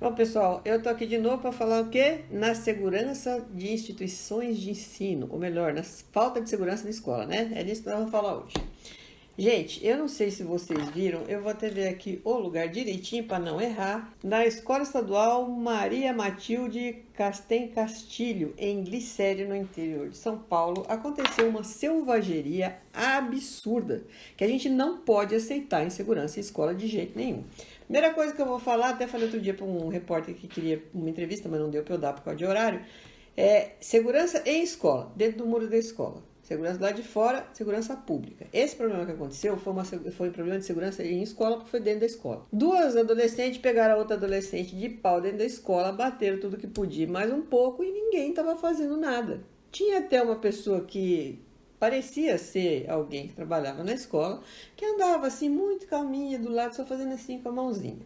Bom, pessoal, eu tô aqui de novo para falar o quê? Na segurança de instituições de ensino, ou melhor, na falta de segurança na escola, né? É disso que nós vamos falar hoje. Gente, eu não sei se vocês viram, eu vou até ver aqui o lugar direitinho para não errar. Na Escola Estadual Maria Matilde Castem Castilho, em Glicério, no interior de São Paulo, aconteceu uma selvageria absurda que a gente não pode aceitar em segurança em escola de jeito nenhum. Primeira coisa que eu vou falar, até falei outro dia para um repórter que queria uma entrevista, mas não deu para eu dar por causa de horário, é segurança em escola, dentro do muro da escola. Segurança lá de fora, segurança pública. Esse problema que aconteceu foi um problema de segurança em escola, porque foi dentro da escola. Duas adolescentes pegaram a outra adolescente de pau dentro da escola, bateram tudo que podia, mais um pouco, e ninguém estava fazendo nada. Tinha até uma pessoa que parecia ser alguém que trabalhava na escola, que andava assim muito calminha do lado, só fazendo assim com a mãozinha.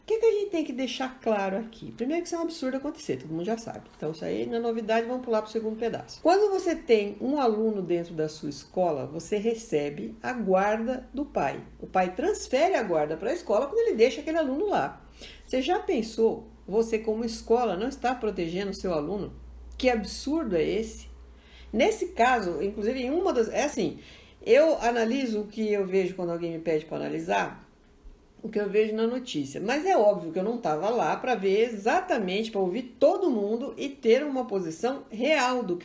O que a gente tem que deixar claro aqui? Primeiro que isso é um absurdo acontecer, todo mundo já sabe. Então isso aí não é novidade, vamos pular para o segundo pedaço. Quando você tem um aluno dentro da sua escola, você recebe a guarda do pai. O pai transfere a guarda para a escola quando ele deixa aquele aluno lá. Você já pensou, você como escola não está protegendo o seu aluno? Que absurdo é esse? Nesse caso, inclusive em uma das... É assim, eu analiso o que eu vejo quando alguém me pede para analisar, o que eu vejo na notícia. Mas é óbvio que eu não estava lá para ver exatamente, para ouvir todo mundo e ter uma posição real do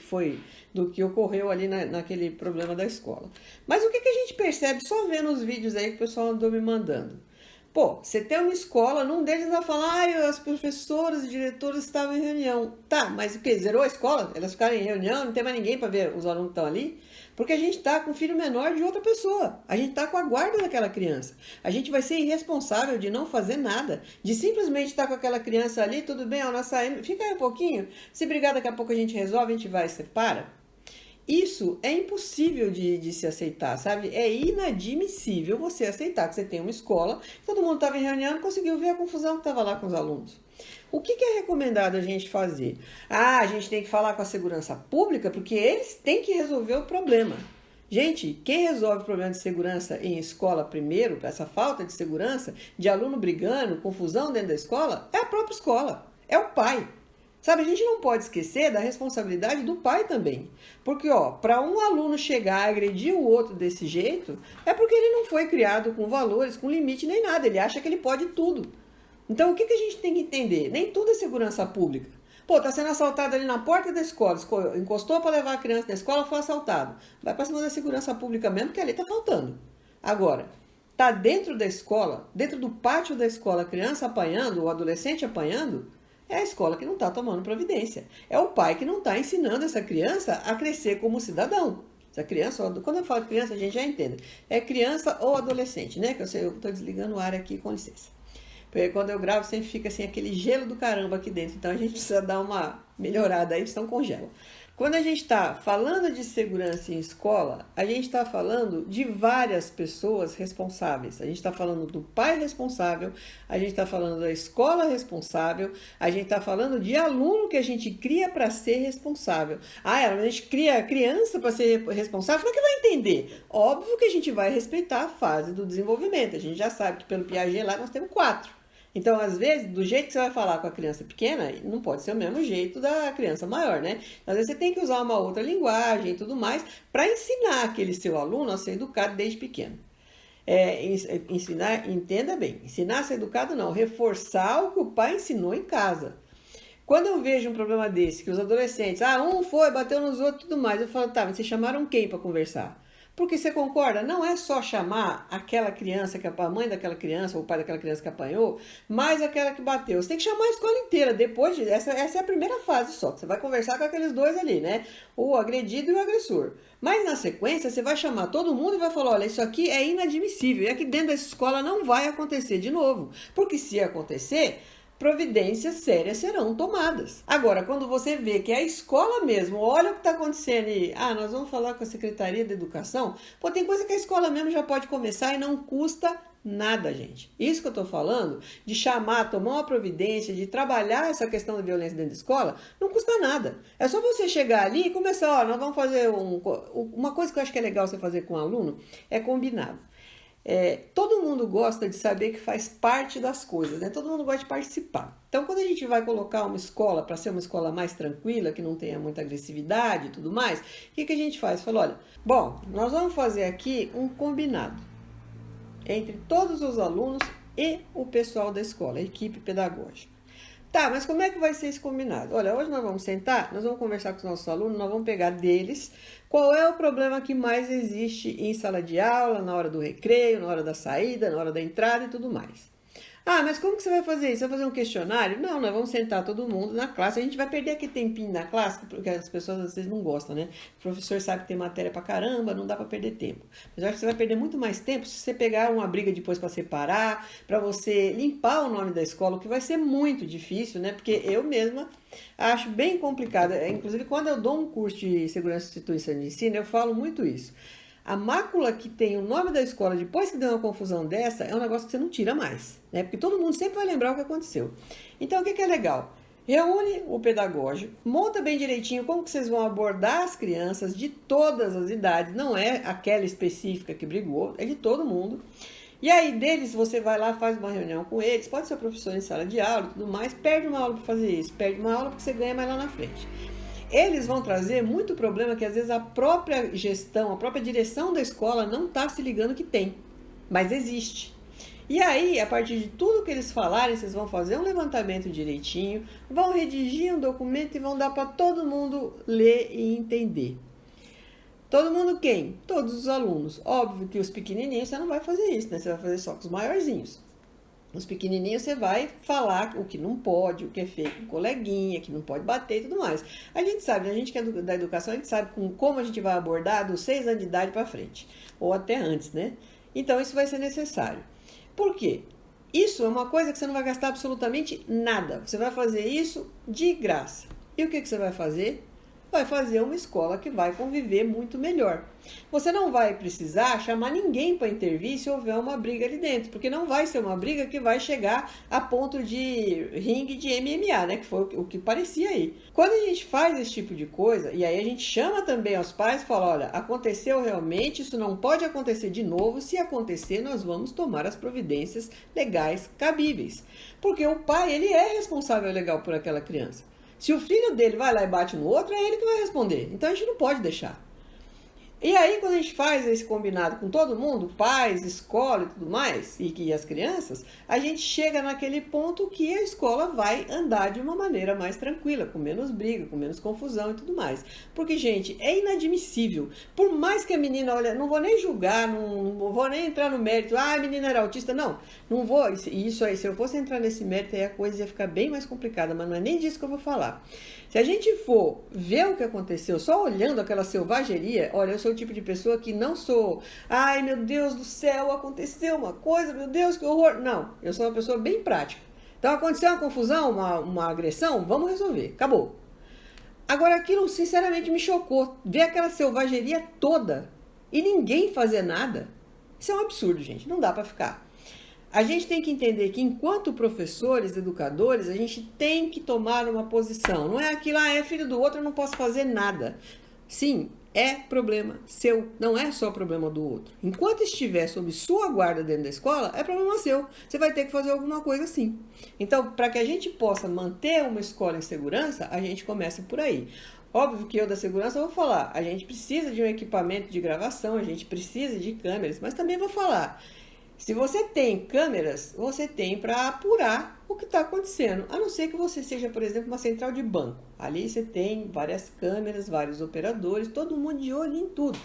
que ocorreu ali naquele problema da escola. Mas o que a gente percebe só vendo os vídeos aí que o pessoal andou me mandando? Pô, você tem uma escola, num deles vai falar, as professoras e diretoras estavam em reunião. Tá, mas o que? Zerou a escola? Elas ficaram em reunião, não tem mais ninguém para ver os alunos que estão ali? Porque a gente está com o filho menor de outra pessoa. A gente está com a guarda daquela criança. A gente vai ser irresponsável de não fazer nada, de simplesmente estar com aquela criança ali, tudo bem, nós saímos, fica aí um pouquinho, se brigar daqui a pouco a gente resolve, a gente vai e separa. Isso é impossível de se aceitar, sabe? É inadmissível você aceitar que você tem uma escola, todo mundo estava em reunião e conseguiu ver a confusão que estava lá com os alunos. O que é recomendado a gente fazer? A gente tem que falar com a segurança pública porque eles têm que resolver o problema. Gente, quem resolve o problema de segurança em escola primeiro, essa falta de segurança, de aluno brigando, confusão dentro da escola, é a própria escola, é o pai. Sabe, a gente não pode esquecer da responsabilidade do pai também. Porque, para um aluno chegar a agredir o outro desse jeito, é porque ele não foi criado com valores, com limite nem nada. Ele acha que ele pode tudo. Então, o que a gente tem que entender? Nem tudo é segurança pública. Pô, tá sendo assaltado ali na porta da escola, encostou para levar a criança na escola, foi assaltado. Vai para cima da segurança pública mesmo, porque ali tá faltando. Agora, tá dentro da escola, dentro do pátio da escola, a criança apanhando, o adolescente apanhando, é a escola que não está tomando providência. É o pai que não está ensinando essa criança a crescer como cidadão. Essa criança, quando eu falo criança, a gente já entende. É criança ou adolescente, né? Que eu estou desligando o ar aqui, com licença. Porque quando eu gravo sempre fica assim aquele gelo do caramba aqui dentro. Então a gente precisa dar uma melhorada aí, senão congela. Quando a gente está falando de segurança em escola, a gente está falando de várias pessoas responsáveis. A gente está falando do pai responsável, a gente está falando da escola responsável, a gente está falando de aluno que a gente cria para ser responsável. A gente cria criança para ser responsável, como é que vai entender? Óbvio que a gente vai respeitar a fase do desenvolvimento. A gente já sabe que pelo Piaget lá nós temos 4. Então, às vezes, do jeito que você vai falar com a criança pequena, não pode ser o mesmo jeito da criança maior, né? Às vezes você tem que usar uma outra linguagem e tudo mais para ensinar aquele seu aluno a ser educado desde pequeno. Ensinar, entenda bem, ensinar a ser educado não, reforçar o que o pai ensinou em casa. Quando eu vejo um problema desse, que os adolescentes, um foi, bateu nos outros e tudo mais, eu falo, tá, mas vocês chamaram quem para conversar? Porque você concorda, não é só chamar aquela criança, que a mãe daquela criança, ou o pai daquela criança que apanhou, mais aquela que bateu. Você tem que chamar a escola inteira. Depois disso, essa é a primeira fase só. Você vai conversar com aqueles dois ali, né? O agredido e o agressor. Mas na sequência, você vai chamar todo mundo e vai falar, olha, isso aqui é inadmissível. E aqui dentro dessa escola não vai acontecer de novo. Porque se acontecer, providências sérias serão tomadas. Agora, quando você vê que a escola mesmo, olha o que está acontecendo e, nós vamos falar com a Secretaria de Educação, tem coisa que a escola mesmo já pode começar e não custa nada, gente. Isso que eu estou falando, de chamar, tomar uma providência, de trabalhar essa questão da violência dentro da escola, não custa nada. É só você chegar ali e começar, nós vamos fazer uma coisa que eu acho que é legal você fazer com o aluno, é combinado. todo mundo gosta de saber que faz parte das coisas, né? Todo mundo gosta de participar. Então, quando a gente vai colocar uma escola para ser uma escola mais tranquila, que não tenha muita agressividade e tudo mais, o que a gente faz? Fala, olha, bom, nós vamos fazer aqui um combinado entre todos os alunos e o pessoal da escola, a equipe pedagógica. Tá, mas como é que vai ser esse combinado? Olha, hoje nós vamos sentar, nós vamos conversar com os nossos alunos, nós vamos pegar deles qual é o problema que mais existe em sala de aula, na hora do recreio, na hora da saída, na hora da entrada e tudo mais. Ah, mas como que você vai fazer isso? Você vai fazer um questionário? Não, nós vamos sentar todo mundo na classe. A gente vai perder aquele tempinho na classe, porque as pessoas às vezes não gostam, né? O professor sabe que tem matéria pra caramba, não dá pra perder tempo. Mas eu acho que você vai perder muito mais tempo se você pegar uma briga depois pra separar, pra você limpar o nome da escola, o que vai ser muito difícil, né? Porque eu mesma acho bem complicado. Inclusive, quando eu dou um curso de segurança e instituição de ensino, eu falo muito isso. A mácula que tem o nome da escola, depois que deu uma confusão dessa, é um negócio que você não tira mais, né? Porque todo mundo sempre vai lembrar o que aconteceu. Então, o que é legal? Reúne o pedagógico, monta bem direitinho como que vocês vão abordar as crianças de todas as idades, não é aquela específica que brigou, é de todo mundo. E aí, deles, você vai lá, faz uma reunião com eles, pode ser professor em sala de aula e tudo mais, perde uma aula para fazer isso, perde uma aula porque você ganha mais lá na frente. Eles vão trazer muito problema que às vezes a própria gestão, a própria direção da escola não está se ligando que tem, mas existe. E aí, a partir de tudo que eles falarem, vocês vão fazer um levantamento direitinho, vão redigir um documento e vão dar para todo mundo ler e entender. Todo mundo quem? Todos os alunos. Óbvio que os pequenininhos você não vai fazer isso, né? Você vai fazer só com os maiorzinhos. Os pequenininhos você vai falar o que não pode, o que é feio com coleguinha, que não pode bater e tudo mais. A gente sabe, a gente que é da educação, a gente sabe como a gente vai abordar dos 6 anos de idade para frente, ou até antes, né? Então isso vai ser necessário. Por quê? Isso é uma coisa que você não vai gastar absolutamente nada. Você vai fazer isso de graça. E o que você vai fazer? Vai fazer uma escola que vai conviver muito melhor. Você não vai precisar chamar ninguém para intervir se houver uma briga ali dentro, porque não vai ser uma briga que vai chegar a ponto de ringue de MMA, né? Que foi o que parecia aí. Quando a gente faz esse tipo de coisa, e aí a gente chama também aos pais e fala, olha, aconteceu realmente, isso não pode acontecer de novo, se acontecer nós vamos tomar as providências legais cabíveis. Porque o pai, ele é responsável legal por aquela criança. Se o filho dele vai lá e bate no outro, é ele que vai responder. Então a gente não pode deixar. E aí, quando a gente faz esse combinado com todo mundo, pais, escola e tudo mais, e as crianças, a gente chega naquele ponto que a escola vai andar de uma maneira mais tranquila, com menos briga, com menos confusão e tudo mais. Porque, gente, é inadmissível. Por mais que a menina, olha, não vou nem julgar, não vou nem entrar no mérito, a menina era autista, não vou. Isso aí, se eu fosse entrar nesse mérito, aí a coisa ia ficar bem mais complicada, mas não é nem disso que eu vou falar. Se a gente for ver o que aconteceu só olhando aquela selvageria, olha, eu sou o tipo de pessoa que não sou, ai meu Deus do céu, aconteceu uma coisa, meu Deus, que horror. Não, eu sou uma pessoa bem prática. Então aconteceu uma confusão, uma agressão, vamos resolver, acabou. Agora aquilo sinceramente me chocou, ver aquela selvageria toda e ninguém fazer nada. Isso é um absurdo, gente, não dá pra ficar. A gente tem que entender que, enquanto professores, educadores, a gente tem que tomar uma posição. Não é aquilo, é filho do outro, eu não posso fazer nada. Sim, é problema seu, não é só problema do outro. Enquanto estiver sob sua guarda dentro da escola, é problema seu. Você vai ter que fazer alguma coisa sim. Então, para que a gente possa manter uma escola em segurança, a gente começa por aí. Óbvio que eu da segurança vou falar, a gente precisa de um equipamento de gravação, a gente precisa de câmeras, mas também vou falar... Se você tem câmeras, você tem para apurar o que está acontecendo. A não ser que você seja, por exemplo, uma central de banco. Ali você tem várias câmeras, vários operadores, todo mundo de olho em tudo.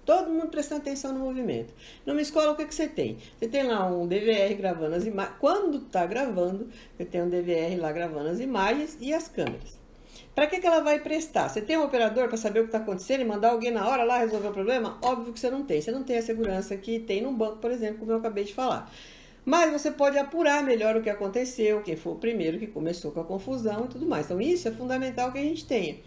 Todo mundo prestando atenção no movimento. Numa escola, o que você tem? Você tem lá um DVR gravando as imagens. Quando está gravando, você tem um DVR lá gravando as imagens e as câmeras. Para que ela vai prestar? Você tem um operador para saber o que está acontecendo e mandar alguém na hora lá resolver o problema? Óbvio que você não tem. Você não tem a segurança que tem num banco, por exemplo, como eu acabei de falar. Mas você pode apurar melhor o que aconteceu, quem foi o primeiro que começou com a confusão e tudo mais. Então isso é fundamental que a gente tenha.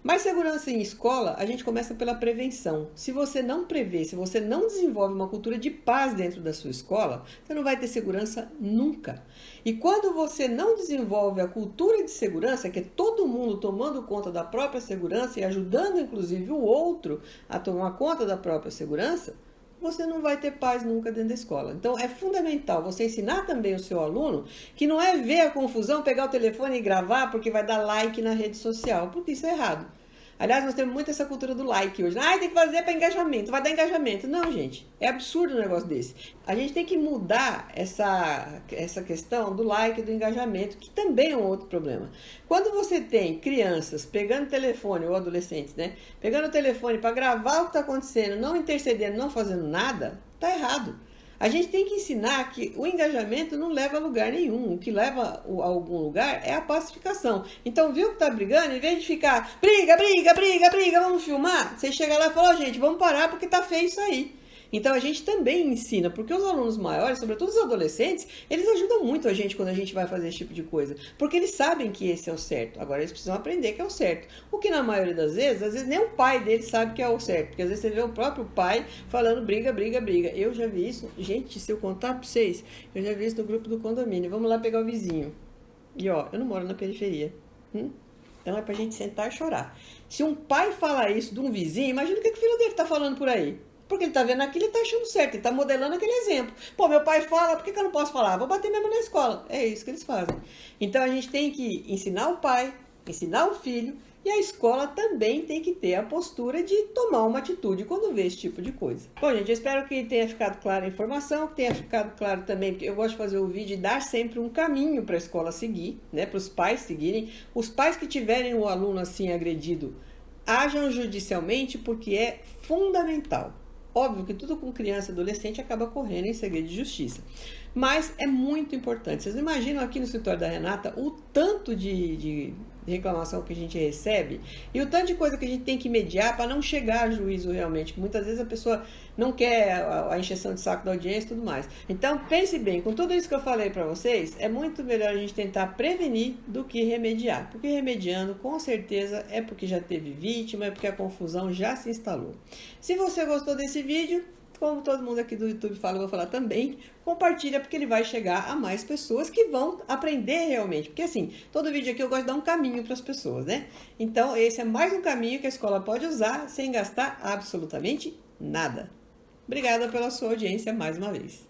Mas segurança em escola, a gente começa pela prevenção. Se você não prevê, se você não desenvolve uma cultura de paz dentro da sua escola, você não vai ter segurança nunca. E quando você não desenvolve a cultura de segurança, que é todo mundo tomando conta da própria segurança e ajudando inclusive o outro a tomar conta da própria segurança, você não vai ter paz nunca dentro da escola. Então, é fundamental você ensinar também o seu aluno que não é ver a confusão, pegar o telefone e gravar porque vai dar like na rede social, porque isso é errado. Aliás, nós temos muito essa cultura do like hoje. Ah, tem que fazer para engajamento, vai dar engajamento. Não, gente, é absurdo um negócio desse. A gente tem que mudar essa questão do like, do engajamento, que também é um outro problema. Quando você tem crianças pegando o telefone, ou adolescentes, né? Pegando o telefone para gravar o que está acontecendo, não intercedendo, não fazendo nada, tá errado. A gente tem que ensinar que o engajamento não leva a lugar nenhum. O que leva a algum lugar é a pacificação. Então, viu que tá brigando? Em vez de ficar briga, briga, briga, briga, vamos filmar, você chega lá e fala, gente, vamos parar porque tá feio isso aí. Então, a gente também ensina, porque os alunos maiores, sobretudo os adolescentes, eles ajudam muito a gente quando a gente vai fazer esse tipo de coisa. Porque eles sabem que esse é o certo. Agora, eles precisam aprender que é o certo. O que na maioria das vezes, às vezes nem o pai deles sabe que é o certo. Porque às vezes você vê o próprio pai falando briga, briga, briga. Eu já vi isso. Gente, se eu contar pra vocês, eu já vi isso no grupo do condomínio. Vamos lá pegar o vizinho. E ó, eu não moro na periferia. Então é pra gente sentar e chorar. Se um pai falar isso de um vizinho, imagina o que o filho dele tá falando por aí. Porque ele tá vendo aquilo e tá achando certo, ele tá modelando aquele exemplo. Pô, meu pai fala, por que eu não posso falar? Vou bater mesmo na escola. É isso que eles fazem. Então a gente tem que ensinar o pai, ensinar o filho, e a escola também tem que ter a postura de tomar uma atitude quando vê esse tipo de coisa. Bom, gente, eu espero que tenha ficado clara a informação, que tenha ficado claro também, porque eu gosto de fazer o vídeo e dar sempre um caminho para a escola seguir, né, para os pais seguirem. Os pais que tiverem o aluno assim agredido, ajam judicialmente, porque é fundamental. Óbvio que tudo com criança e adolescente acaba correndo em segredo de justiça. Mas é muito importante. Vocês imaginam aqui no escritório da Renata o tanto de reclamação que a gente recebe e o tanto de coisa que a gente tem que mediar para não chegar a juízo realmente. Muitas vezes a pessoa não quer a encheção de saco da audiência e tudo mais. Então pense bem, com tudo isso que eu falei para vocês, é muito melhor a gente tentar prevenir do que remediar. Porque remediando, com certeza, é porque já teve vítima, é porque a confusão já se instalou. Se você gostou desse vídeo, como todo mundo aqui do YouTube fala, eu vou falar também, compartilha porque ele vai chegar a mais pessoas que vão aprender realmente. Porque assim, todo vídeo aqui eu gosto de dar um caminho para as pessoas, né? Então esse é mais um caminho que a escola pode usar sem gastar absolutamente nada. Obrigada pela sua audiência mais uma vez.